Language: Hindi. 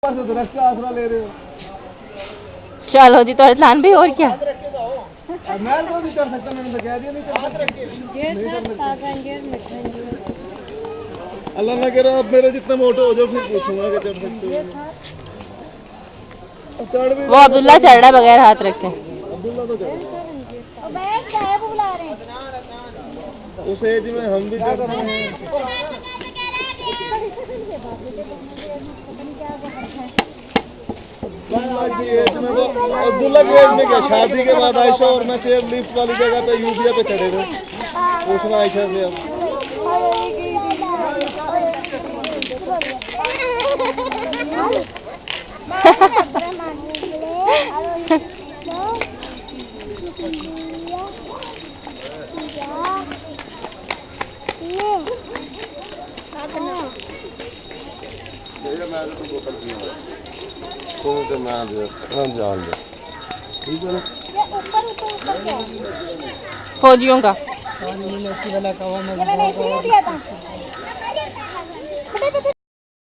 दरख्त का आसरा ले रहे हो। चलो जी, तो अरसलान भी और क्या। मैं तो नहीं कर सकता, मैंने तो कह दिया नहीं कर सकता। अल्लाह ना कह रहा आप मेरे जितने मोटे हो जाओ फिर पूछूंगा कि चढ़ सकते हो। वो अब्दुल्ला चढ़ रहा है बगैर हाथ रखे। अब्दुल्ला तो चढ़ उस एज में हम भी चढ़ते हैं। अब्दुल्ला की एज में क्या, शादी के बाद आयशा और मैं चेयर लिफ्ट वाली जगह पे यूबिया पे चढ़े थे। पूछना आयशा से अब। फौजियों का